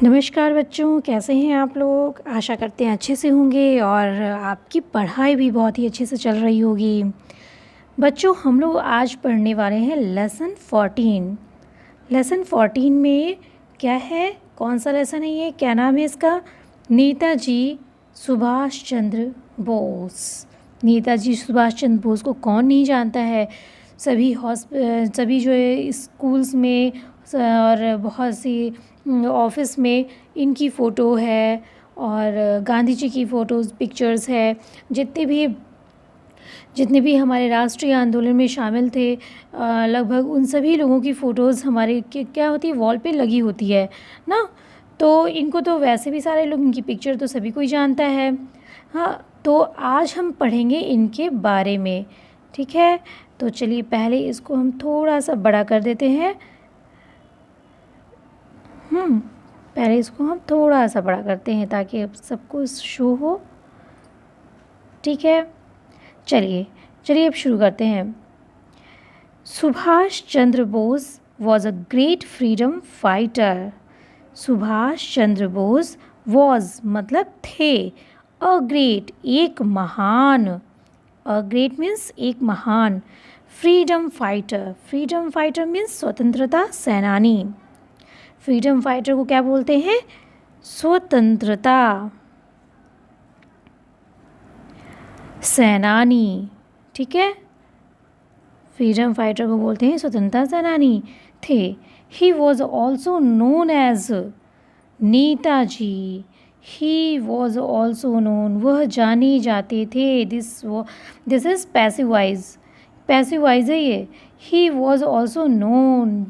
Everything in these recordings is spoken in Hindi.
नमस्कार बच्चों, कैसे हैं आप लोग। आशा करते हैं अच्छे से होंगे और आपकी पढ़ाई भी बहुत ही अच्छे से चल रही होगी। बच्चों, हम लोग आज पढ़ने वाले हैं लेसन 14। लेसन 14 में क्या है, कौन सा लेसन है ये, क्या नाम है इसका? नेताजी सुभाष चंद्र बोस। नेताजी सुभाष चंद्र बोस को कौन नहीं जानता है। सभी जो है स्कूल्स में और बहुत सी ऑफिस में इनकी फ़ोटो है और गांधी जी की फ़ोटोज़ पिक्चर्स है। जितने भी हमारे राष्ट्रीय आंदोलन में शामिल थे लगभग उन सभी लोगों की फ़ोटोज़ हमारे क्या होती है, वॉल पे लगी होती है ना। तो इनको तो वैसे भी सारे लोग, इनकी पिक्चर तो सभी कोई जानता है। हाँ, तो आज हम पढ़ेंगे इनके बारे में, ठीक है। तो चलिए पहले इसको हम थोड़ा सा बड़ा कर देते हैं। पहले इसको हम थोड़ा सा बड़ा करते हैं ताकि अब सबको शो हो, ठीक है। चलिए अब शुरू करते हैं। Subhash Chandra Bose was a great freedom fighter. Subhash Chandra Bose was मतलब थे, अ ग्रेट एक महान, अ ग्रेट मीन्स एक महान, फ्रीडम फाइटर मीन्स स्वतंत्रता सेनानी। फ्रीडम फाइटर को क्या बोलते हैं? स्वतंत्रता सेनानी, ठीक है। फ्रीडम फाइटर को बोलते हैं स्वतंत्रता सेनानी थे। He was also known as Netaji. He was also known, वह जाने जाते थे। दिस इज पैसिव वॉइस है ये। ही वॉज ऑल्सो नोन,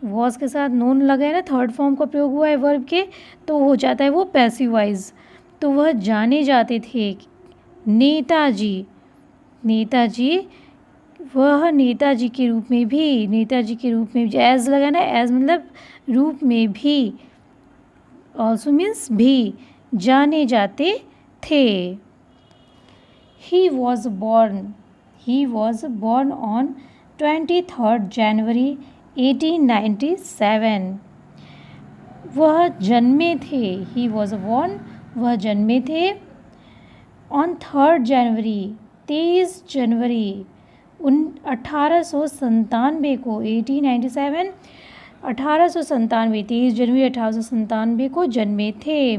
वॉज के साथ नोन लगा है ना, थर्ड फॉर्म का प्रयोग हुआ है वर्ब के, तो हो जाता है वो पैसिव वॉइस। तो वह जाने जाते थे नेताजी। वह नेताजी के रूप में भी, एज लगा ना, एज मतलब रूप में भी, ऑल्सो मीन्स भी, जाने जाते थे। He was born on 23rd January 1897। वह जन्मे थे, ही वॉज बॉर्न, वह जन्मे थे ऑन 3rd January 23 जनवरी 1897 को, 1897 1897, 23 जनवरी 1897 को जन्मे थे।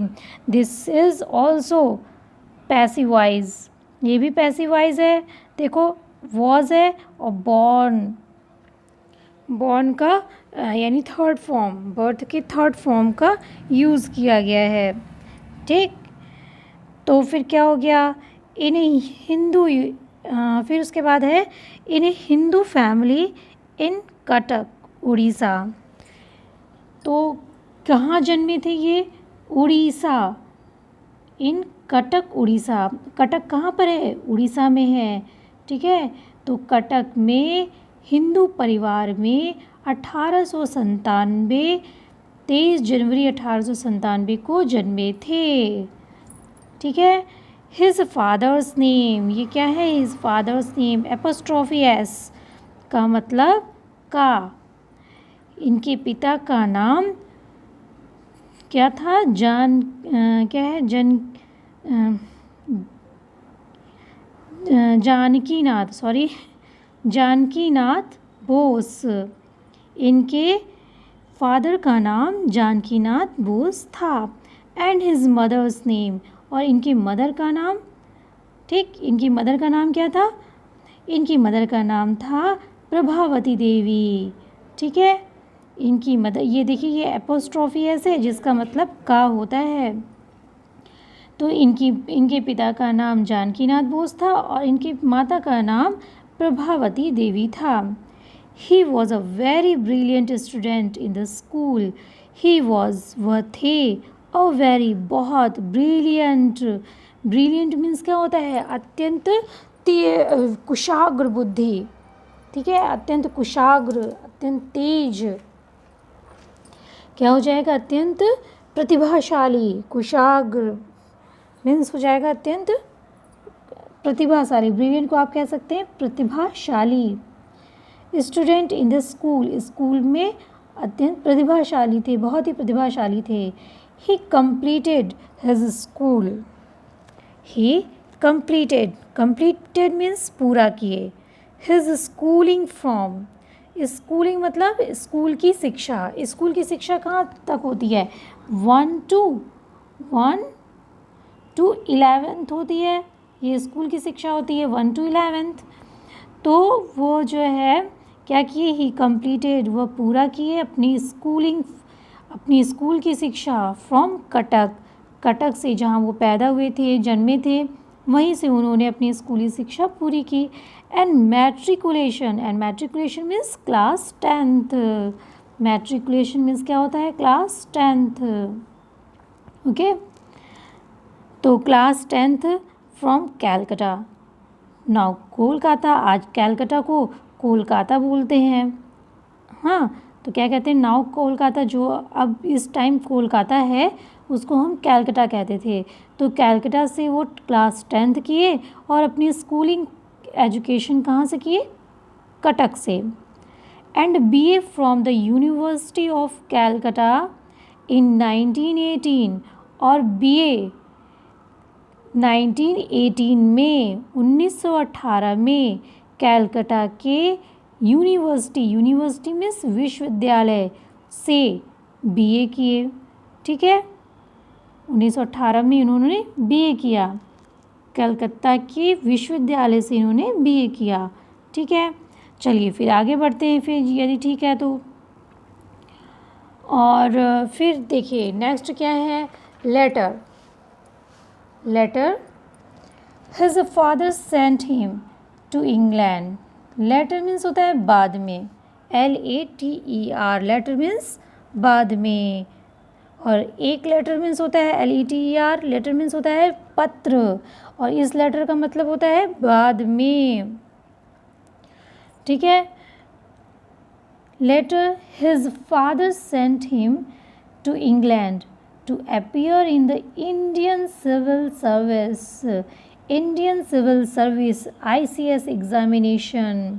This is also passive voice, ये भी पैसिव वॉइस है। देखो वॉज है और बॉर्न का यानी थर्ड फॉर्म, बर्थ के थर्ड फॉर्म का यूज़ किया गया है, ठीक। तो फिर क्या हो गया, फिर उसके बाद है इन हिंदू फैमिली इन कटक उड़ीसा। तो कहाँ जन्मे थे ये? उड़ीसा, इन कटक उड़ीसा। कटक कहाँ पर है? उड़ीसा में है, ठीक है। तो कटक में हिंदू परिवार में 1897, 23 जनवरी 1897 को जन्मे थे, ठीक है। हिज फादर्स नेम, ये क्या है? His father's name apostrophe S का मतलब का। इनके पिता का नाम क्या था? क्या है? जानकीनाथ बोस। इनके फादर का नाम जानकीनाथ बोस था। एंड हिज मदर्स नेम, और इनकी मदर का नाम, ठीक, इनकी मदर का नाम क्या था? इनकी मदर का नाम था प्रभावती देवी, ठीक है। इनकी मदर, ये देखिए ये एपोस्ट्रॉफी एस है जिसका मतलब का होता है। तो इनके पिता का नाम जानकीनाथ बोस था और इनकी माता का नाम प्रभावती देवी था। He was a very brilliant student in the school. वह थे अ वेरी, बहुत, ब्रिलियंट मीन्स क्या होता है? अत्यंत कुशाग्र बुद्धि, ठीक है। अत्यंत कुशाग्र, अत्यंत तेज, क्या हो जाएगा? अत्यंत प्रतिभाशाली। कुशाग्र मीन्स हो जाएगा अत्यंत प्रतिभाशाली। ब्रिलियंट को आप कह सकते हैं प्रतिभाशाली। Student in the school, school में अत्यंत प्रतिभाशाली थे, बहुत ही प्रतिभाशाली थे। ही कंप्लीटेड हिज स्कूल। ही कंप्लीटेड मीन्स पूरा किए। हिज स्कूलिंग फ्रॉम, स्कूलिंग मतलब स्कूल की शिक्षा। स्कूल की शिक्षा कहाँ तक होती है? 1 to 11th होती है, ये स्कूल की शिक्षा होती है 1 to 11th। तो वो जो है क्या किए? ही कंप्लीटेड, वह पूरा किए अपनी स्कूल की शिक्षा फ्रॉम कटक से, जहाँ वो पैदा हुए थे, जन्मे थे, वहीं से उन्होंने अपनी स्कूली शिक्षा पूरी की। And matriculation means class 10th। Matriculation means क्या होता है? Class 10th। ओके, तो class 10th from Calcutta. Now Kolkata, आज कैलकाटा को कोलकाता बोलते हैं। हाँ, तो क्या कहते हैं? नाउ कोलकाता, जो अब इस टाइम कोलकाता है उसको हम कैलकाटा कहते थे। तो कैलकाटा से वो क्लास 10th किए और अपनी स्कूलिंग एजुकेशन कहाँ से किए? कटक से। And BA from the university of Calcutta in 1918, और BA 1918 में, 1918 में कैलकाटा के यूनिवर्सिटी मीन्स विश्वविद्यालय से BA किए। ठीक है, 1918 में इन्होंने BA किया, कलकत्ता के विश्वविद्यालय से इन्होंने BA किया। ठीक है, चलिए फिर आगे बढ़ते हैं फिर, यदि ठीक है तो। और फिर देखिए नेक्स्ट क्या है? Later his father sent him to England. Later means होता है बाद में, LATER, लेटर मीन्स बाद में। और एक लेटर मीन्स होता है LETER, लेटर मीन्स होता है पत्र, और इस लेटर का मतलब होता है बाद में। ठीक है, later his father sent him to England to appear in the Indian Civil Service ICS examination।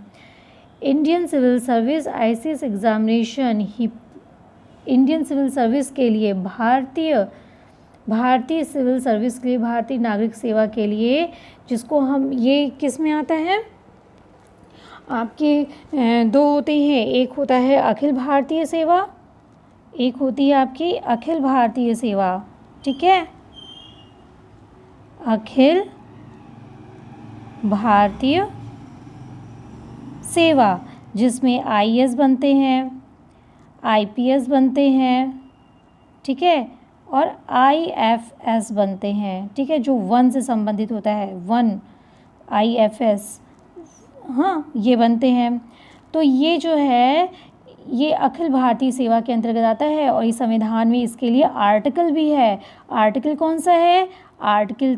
Indian Civil Service ICS examination ही इंडियन सिविल सर्विस के लिए, भारतीय सिविल सर्विस के लिए, भारतीय नागरिक सेवा के लिए, जिसको हम, ये किस में आता है? आपके दो होते हैं, एक होता है अखिल भारतीय सेवा, एक होती है आपकी अखिल भारतीय सेवा। ठीक है, अखिल भारतीय सेवा, जिसमें IAS बनते हैं, IPS बनते हैं, ठीक है, और IFS बनते हैं। ठीक है, जो 1 से संबंधित होता है, 1 IFS, हाँ, ये बनते हैं। तो ये जो है ये अखिल भारतीय सेवा के अंतर्गत आता है, और इस संविधान में इसके लिए आर्टिकल भी है। आर्टिकल कौन सा है? आर्टिकल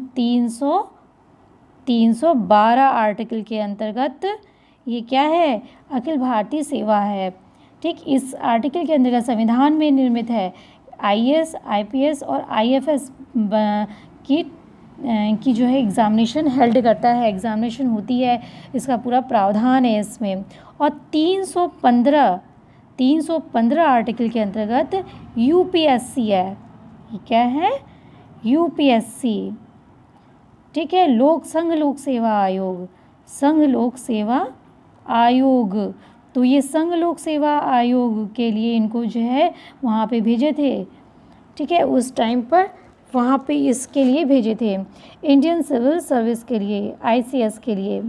312 आर्टिकल के अंतर्गत ये क्या है? अखिल भारतीय सेवा है। ठीक, इस आर्टिकल के अंतर्गत संविधान में निर्मित है। IAS, IPS और IFS की जो है एग्ज़ामिनेशन हेल्ड करता है, एग्ज़ामिनेशन होती है, इसका पूरा प्रावधान है इसमें। और 315 आर्टिकल के अंतर्गत UPSC है। ये क्या है? UPSC। ठीक है, संघ लोक सेवा आयोग। तो ये संघ लोक सेवा आयोग के लिए इनको जो है वहाँ पे भेजे थे। ठीक है, उस टाइम पर वहाँ पे इसके लिए भेजे थे, इंडियन सिविल सर्विस के लिए, ICS के लिए।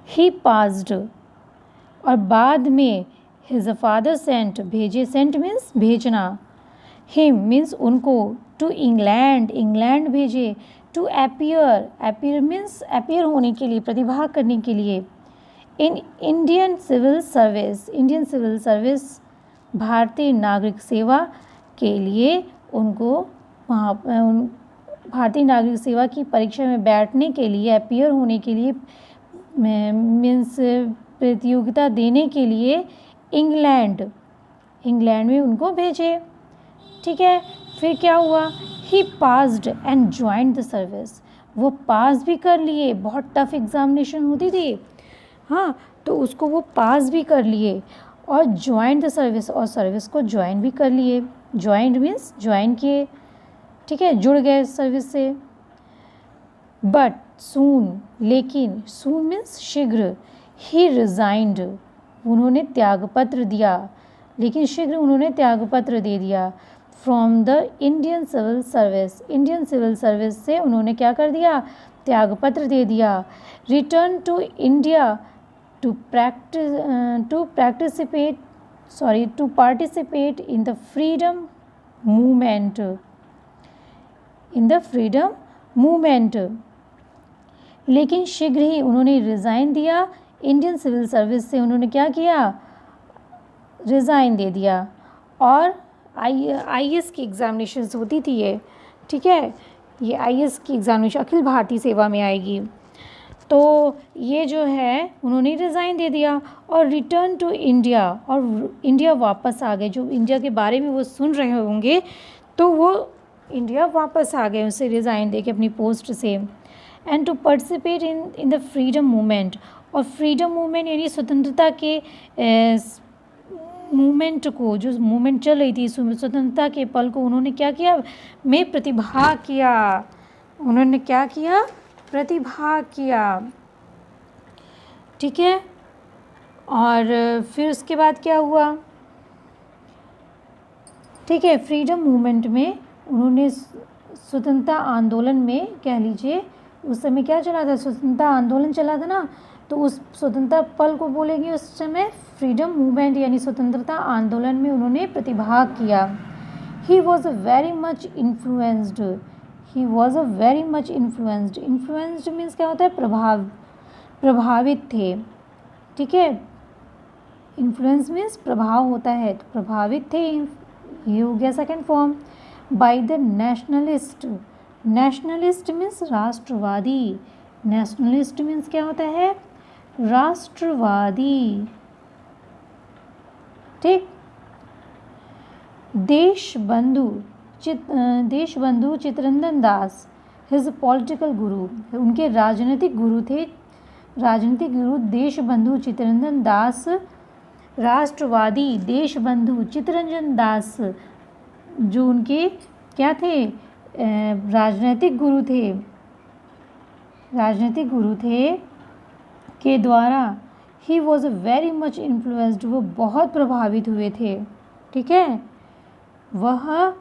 ही पास्ड, और बाद में हिज फादर सेंट, भेजे, सेंट मीन्स भेजना, हिम मीन्स उनको, टू इंग्लैंड भेजे, टू अपीयर मीन्स अपीयर होने के लिए, प्रतिभाग करने के लिए, इन इंडियन सिविल सर्विस भारतीय नागरिक सेवा के लिए उनको वहाँ भारतीय नागरिक सेवा की परीक्षा में बैठने के लिए, अपीयर होने के लिए, मीन्स प्रतियोगिता देने के लिए इंग्लैंड में उनको भेजे। ठीक है, फिर क्या हुआ? He passed and joined the service, वो पास भी कर लिए, बहुत टफ एग्जामिनेशन होती थी, हाँ, तो उसको वो पास भी कर लिए, और ज्वाइन द सर्विस, और सर्विस को ज्वाइन भी कर लिए। ज्वाइंड मीन्स ज्वाइन किए, ठीक है, जुड़ गए सर्विस से। बट सून, लेकिन, सून मीन्स शीघ्र। ही रिजाइंड, उन्होंने त्यागपत्र दिया, लेकिन शीघ्र उन्होंने त्यागपत्र दे दिया। From the Indian Civil Service, Indian Civil Service से उन्होंने क्या कर दिया, त्यागपत्र दे दिया। Return to India to participate in the freedom movement, लेकिन शीघ्र ही उन्होंने रिज़ाइन दिया। इंडियन सिविल सर्विस से उन्होंने क्या किया, रिज़ाइन दे दिया। और IAS की एग्ज़ामिनेशंस होती थी ये, ठीक है, ये IAS की एग्ज़ामिनेशन अखिल भारतीय सेवा में आएगी। तो ये जो है उन्होंने रिज़ाइन दे दिया और रिटर्न टू इंडिया, और इंडिया वापस आ गए। जो इंडिया के बारे में वो सुन रहे होंगे तो वो इंडिया वापस आ गए उसे रिज़ाइन दे के अपनी पोस्ट से। And to participate in the freedom movement, और फ्रीडम मूवमेंट यानी स्वतंत्रता के मूवमेंट को, जो मूवमेंट चल रही थी स्वतंत्रता के पल को उन्होंने क्या किया, में प्रतिभाग किया। उन्होंने क्या किया, प्रतिभाग किया, ठीक है। और फिर उसके बाद क्या हुआ, ठीक है, फ्रीडम मूवमेंट में उन्होंने स्वतंत्रता आंदोलन में, कह लीजिए उस समय क्या चला था, स्वतंत्रता आंदोलन चला था ना, तो उस स्वतंत्रता पल को बोलेंगे उस समय फ्रीडम मूवमेंट यानी स्वतंत्रता आंदोलन में उन्होंने प्रतिभाग किया। He was very much influenced, he was very much influenced, influenced means क्या होता है, प्रभावित थे, ठीक है, इन्फ्लुएंस मीन्स प्रभाव होता है, तो प्रभावित थे, ये हो गया second form. By the nationalist, nationalist means राष्ट्रवादी, नेशनलिस्ट मीन्स क्या होता है, राष्ट्रवादी, ठीक। देशबंधु चित्तरंजन दास, हिज पॉलिटिकल गुरु, उनके राजनीतिक गुरु थे, राजनीतिक गुरु देशबंधु चित्तरंजन दास, राष्ट्रवादी देशबंधु चित्तरंजन दास, जो उनके क्या थे, राजनीतिक गुरु थे के द्वारा he was very much influenced, वो बहुत प्रभावित हुए थे, ठीक है। वह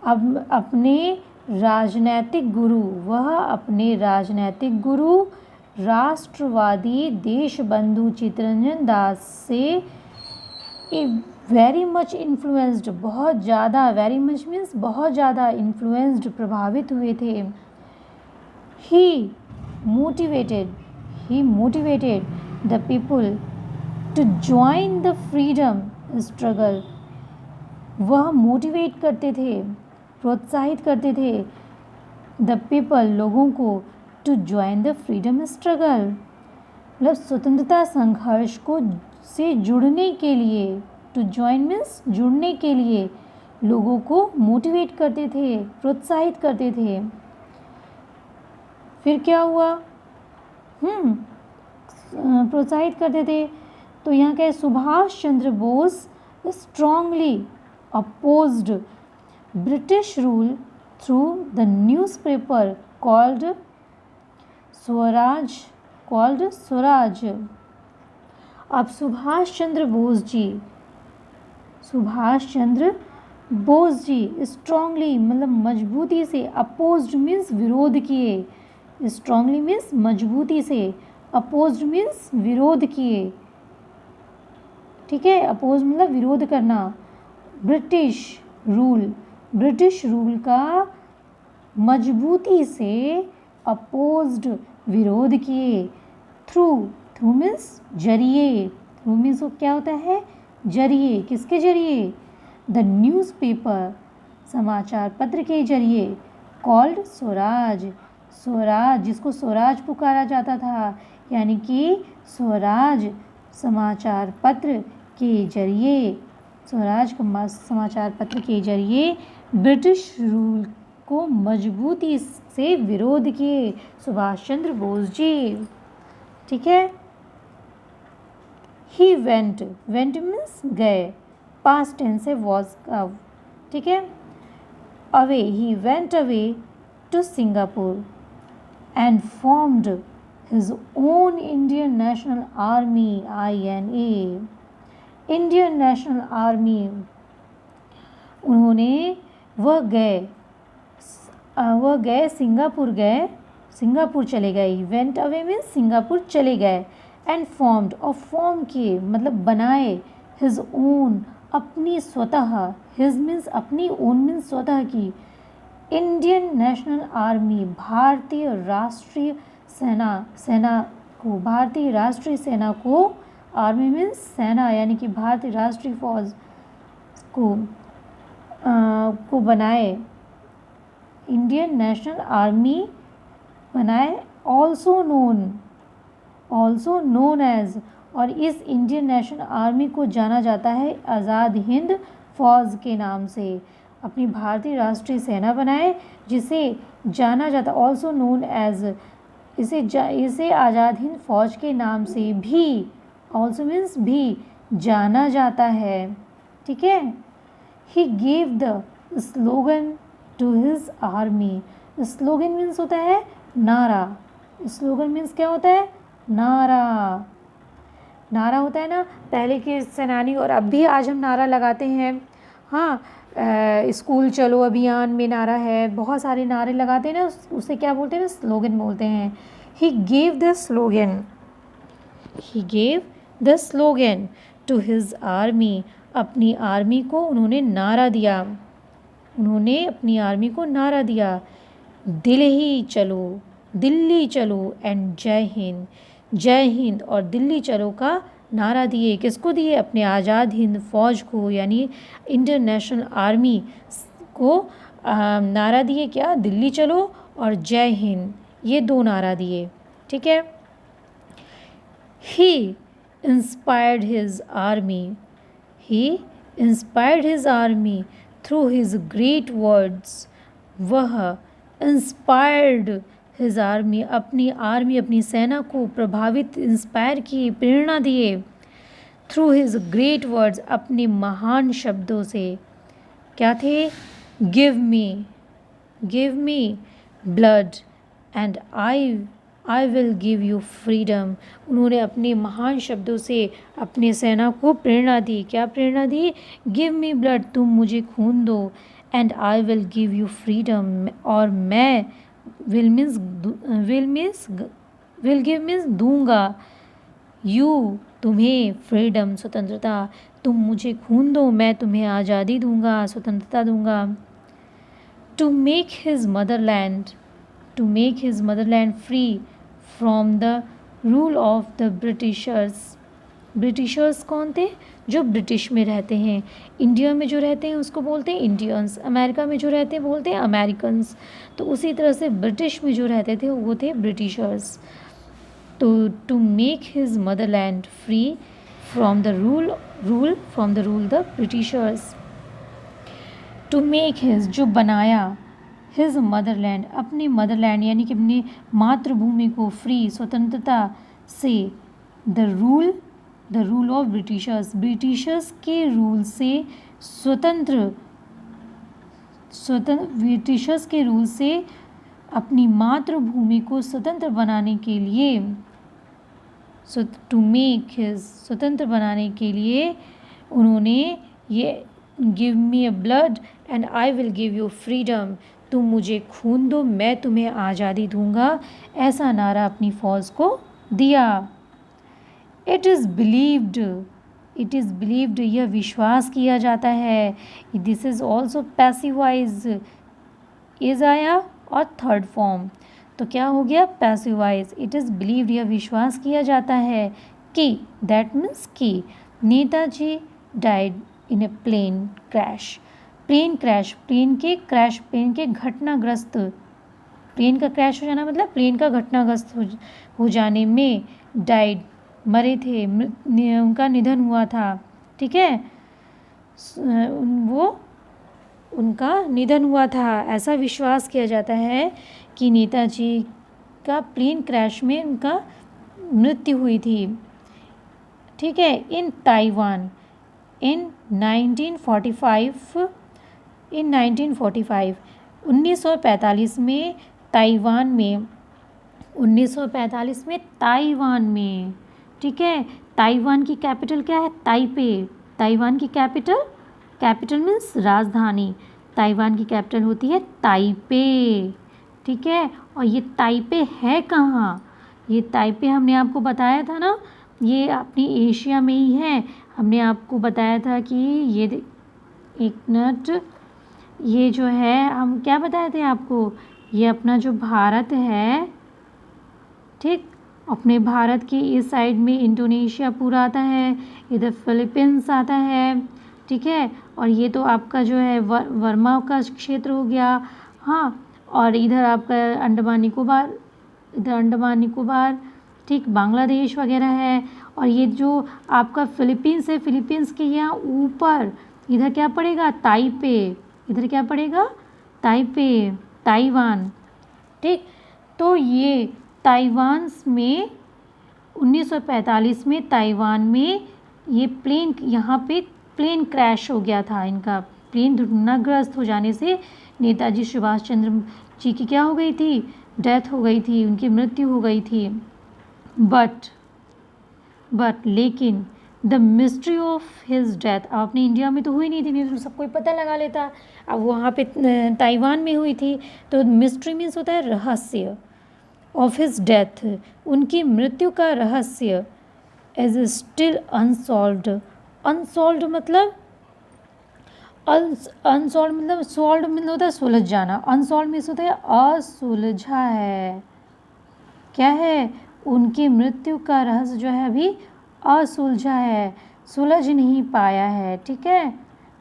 अपने राजनीतिक गुरु राष्ट्रवादी देशबंधु चित्तरंजन दास से वेरी मच इन्फ्लुएंस्ड, बहुत ज़्यादा, वेरी मच मीन्स बहुत ज़्यादा, इन्फ्लुएंस्ड प्रभावित हुए थे। He motivated the people to join the freedom struggle, वह मोटिवेट करते थे, प्रोत्साहित करते थे, द पीपल लोगों को, to join the freedom struggle, मतलब स्वतंत्रता संघर्ष को से जुड़ने के लिए, टू ज्वाइन मीन्स जुड़ने के लिए, लोगों को मोटिवेट करते थे, प्रोत्साहित करते थे। फिर क्या हुआ, प्रोत्साहित करते थे, तो यहाँ क्या है, Subhash Chandra Bose strongly opposed British rule through the newspaper called Swaraj. अब सुभाष चंद्र बोस जी स्ट्रांगली मतलब मजबूती से, अपोज्ड मीन्स विरोध किए, स्ट्रांगली मीन्स मजबूती से, अपोज्ड मीन्स विरोध किए, ठीक है, अपोज मतलब विरोध करना। ब्रिटिश रूल का मजबूती से अपोज्ड विरोध किए। थ्रू मीन्स जरिए, थ्रू मीन्स क्या होता है, जरिए, किसके जरिए, द न्यूज़पेपर समाचार पत्र के जरिए, कॉल्ड स्वराज, जिसको स्वराज पुकारा जाता था, यानी कि स्वराज समाचार पत्र के जरिए, स्वराज समाचार पत्र के जरिए ब्रिटिश रूल को मजबूती से विरोध किए सुभाष चंद्र बोस जी, ठीक है। ही वेंट, वेंट मीन्स गए, पास्ट टेंस है वॉज का, ठीक है। Away, he went away to Singapore and formed his own Indian National Army, INA, Indian National Army. उन्होंने वह गए सिंगापुर चले गए। वेंट अवे मीन्स सिंगापुर चले गए। एंड फॉर्म्ड, और फॉर्म किए मतलब बनाए, हिज ओन अपनी स्वतः, हिज मीन्स अपनी, ओन मीन्स स्वतः की, इंडियन नेशनल आर्मी भारतीय राष्ट्रीय सेना को, आर्मी मीन्स सेना यानी कि भारतीय राष्ट्रीय फौज को बनाए, इंडियन नेशनल आर्मी बनाए। ऑल्सो नोन एज, और इस इंडियन नेशनल आर्मी को जाना जाता है आज़ाद हिंद फौज के नाम से। अपनी भारतीय राष्ट्रीय सेना बनाए जिसे जाना जाता, ऑल्सो नोन एज, इसे आज़ाद हिंद फौज के नाम से भी, ऑल्सो मीन्स भी, जाना जाता है, ठीक है। He gave the slogan to his army. Slogan means होता है नारा। स्लोगन मीन्स क्या होता है? नारा। नारा होता है ना, पहले के सेनानी और अब भी आज हम नारा लगाते हैं। हाँ, स्कूल चलो अभियान में नारा है, बहुत सारे नारे लगाते हैं ना, उसे क्या बोलते हैं? स्लोगन बोलते हैं। He gave the slogan to his army. अपनी आर्मी को उन्होंने नारा दिया, अपनी आर्मी को नारा दिया, दिल्ली चलो एंड जय हिंद और दिल्ली चलो का नारा दिए। किसको दिए? अपने आज़ाद हिंद फौज को, यानी इंडियन नेशनल आर्मी को नारा दिए। क्या? दिल्ली चलो और जय हिंद, ये 2 नारा दिए, ठीक है। He inspired his army through his great words. वह इंस्पायर्ड हिज आर्मी, अपनी सेना को प्रभावित, इंस्पायर किए, प्रेरणा दिए। थ्रू हिज ग्रेट वर्ड्स, अपने महान शब्दों से। क्या थे? Give me blood and I will give you freedom. उन्होंने अपने महान शब्दों से अपने सेना को प्रेरणा दी। क्या प्रेरणा दी? गिव मी ब्लड, तुम मुझे खून दो, and I will give you freedom, और मैं विल गिव मीन्स दूंगा, यू तुम्हें, फ्रीडम स्वतंत्रता, तुम मुझे खून दो, मैं तुम्हें आज़ादी दूंगा, स्वतंत्रता दूंगा। To make his motherland free from the rule of the Britishers कौन थे? जो ब्रिटिश में रहते हैं। इंडिया में जो रहते हैं उसको बोलते हैं इंडियंस, अमेरिका में जो रहते हैं बोलते हैं अमेरिकन्स। तो उसी तरह से ब्रिटिश में जो रहते थे वो थे ब्रिटिशर्स। तो to make his motherland free from the rule the Britishers. To make his, जो बनाया, हिज मदरलैंड, अपने मदरलैंड यानी कि अपनी मातृभूमि को, फ्री, स्वतंत्रता से, द रूल ऑफ ब्रिटिशर्स के रूल से ब्रिटिशर्स के रूल से अपनी मातृभूमि को स्वतंत्र बनाने के लिए, स्वतंत्र बनाने के लिए उन्होंने ये give me a blood and I will give you freedom, तुम मुझे खून दो, मैं तुम्हें आज़ादी दूंगा, ऐसा नारा अपनी फौज को दिया। इट इज़ बिलीव्ड, यह विश्वास किया जाता है। This is also passive voice, is आया और थर्ड फॉर्म, तो क्या हो गया? Passive voice. It is believed, यह विश्वास किया जाता है कि, दैट मीन्स कि, Netaji died in a plane crash. Plane के घटनाग्रस्त, प्लेन का क्रैश हो जाना मतलब प्लेन का घटनाग्रस्त हो जाने में, डाइड, मरे थे, उनका निधन हुआ था, ठीक है, उनका निधन हुआ था। ऐसा विश्वास किया जाता है कि नेताजी का प्लेन क्रैश में उनका मृत्यु हुई थी। ठीक है, इन ताइवान इन 1945 1945 में ताइवान में 1945 में ताइवान में, ठीक है। ताइवान की कैपिटल क्या है? ताइपे। ताइवान की कैपिटल मीन्स राजधानी। ताइवान की कैपिटल होती है ताइपे, ठीक है। और ये ताइपे है कहाँ? ये ताइपे हमने आपको बताया था ना, ये अपनी एशिया में ही है। हमने आपको बताया था कि ये एक मिनट, ये जो है हम क्या बताए थे आपको, ये अपना जो भारत है, ठीक, अपने भारत की इस साइड में इंडोनेशिया पूरा आता है, इधर फिलीपींस आता है, ठीक है। और ये तो आपका जो है वर्मा का क्षेत्र हो गया, हाँ। और इधर आपका अंडमान निकोबार, ठीक, बांग्लादेश वगैरह है। और ये जो आपका फिलीपींस है, फिलीपींस के यहाँ ऊपर इधर क्या पड़ेगा? ताइपे। इधर क्या पड़ेगा? ताइपे, ताइवान, ठीक। तो ये ताइवान में 1945 में ताइवान में ये प्लेन, यहाँ पे प्लेन क्रैश हो गया था। इनका प्लेन दुर्घटनाग्रस्त हो जाने से नेताजी सुभाष चंद्र जी की क्या हो गई थी? डेथ हो गई थी, उनकी मृत्यु हो गई थी। बट लेकिन the mystery of his death, अब अपने इंडिया में तो हुई नहीं थी, नहीं तो सबको पता लगा लेता। अब वहाँ पे ताइवान में हुई थी, तो मिस्ट्री मीन्स होता है रहस्य। ऑफ हिज डेथ, उनकी मृत्यु का रहस्य इज स्टिल अनसॉल्व्ड। अनसॉल्व्ड मतलब सॉल्व्ड मतलब होता है सुलझ जाना। अनसॉल्व्ड मीन्स होता है असुलझा है। क्या है? उनकी मृत्यु का रहस्य जो है अभी असुलझा है, सुलझ नहीं पाया है, ठीक है।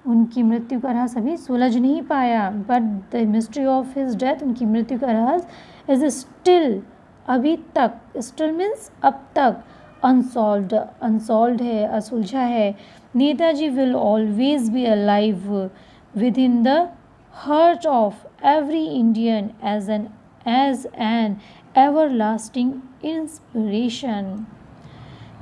उनकी मृत्यु का रहस्य अभी सुलझ नहीं पाया। But the mystery of his death, उनकी मृत्यु का रहस्य इज स्टिल, अभी तक, स्टिल मीन्स अब तक, अनसॉल्व्ड है, असुलझा है। Netaji will always be alive within the heart of every Indian as an everlasting inspiration.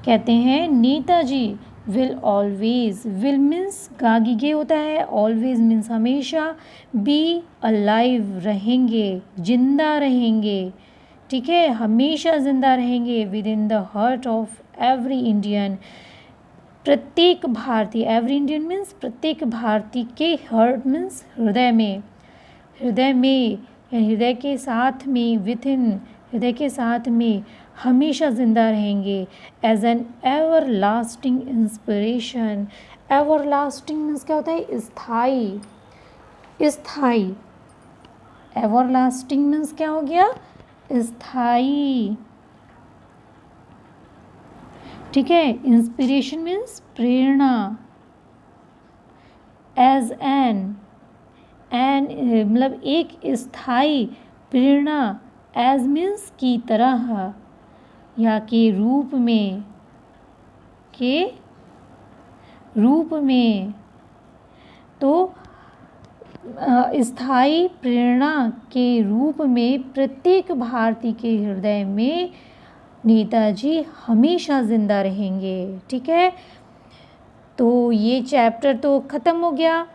कहते हैं Netaji will always, will means गागिगे होता है, ऑलवेज मीन्स हमेशा, बी अलाइव रहेंगे, जिंदा रहेंगे, ठीक है, हमेशा जिंदा रहेंगे, within the heart of every Indian, प्रत्येक भारतीय, एवरी इंडियन मीन्स प्रत्येक भारतीय के, हार्ट मीन्स हृदय में, हृदय के साथ में, विद इन, हृदय के साथ में हमेशा ज़िंदा रहेंगे। As an everlasting inspiration, everlasting means क्या होता है? स्थाई, स्थाई। एवर लास्टिंग मीन्स क्या हो गया? स्थाई, ठीक है। इंस्पिरेशन मीन्स प्रेरणा। एज एन मतलब एक स्थाई प्रेरणा, एज मीन्स की तरह, या के रूप में, तो स्थायी प्रेरणा के रूप में प्रत्येक भारतीय के हृदय में नेताजी हमेशा ज़िंदा रहेंगे, ठीक है। तो ये चैप्टर तो ख़त्म हो गया,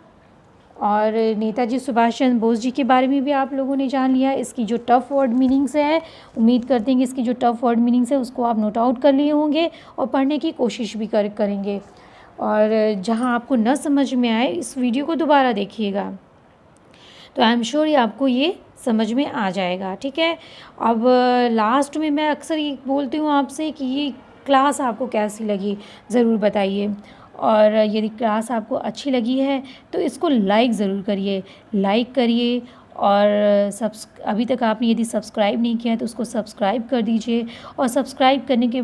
और नेताजी सुभाष चंद्र बोस जी के बारे में भी आप लोगों ने जान लिया। इसकी जो टफ़ वर्ड मीनिंग्स है, उम्मीद करते हैं कि इसकी जो टफ़ वर्ड मीनिंग्स है उसको आप नोट आउट कर लिए होंगे और पढ़ने की कोशिश भी करेंगे। और जहां आपको न समझ में आए, इस वीडियो को दोबारा देखिएगा, तो आई एम श्योर ये आपको ये समझ में आ जाएगा, ठीक है। अब लास्ट में मैं अक्सर ये बोलती हूँ आपसे कि ये क्लास आपको कैसी लगी ज़रूर बताइए, और यदि क्लास आपको अच्छी लगी है तो इसको लाइक ज़रूर करिए, और अभी तक आपने यदि सब्सक्राइब नहीं किया है तो उसको सब्सक्राइब कर दीजिए, और सब्सक्राइब करने के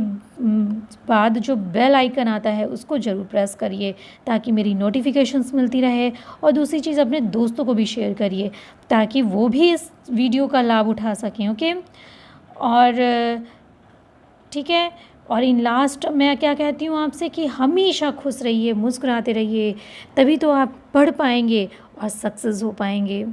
बाद जो बेल आइकन आता है उसको ज़रूर प्रेस करिए, ताकि मेरी नोटिफिकेशंस मिलती रहे। और दूसरी चीज़, अपने दोस्तों को भी शेयर करिए ताकि वो भी इस वीडियो का लाभ उठा सकें, ओके। और ठीक है, और इन लास्ट मैं क्या कहती हूँ आपसे कि हमेशा खुश रहिए, मुस्कुराते रहिए, तभी तो आप पढ़ पाएंगे और सक्सेस हो पाएंगे।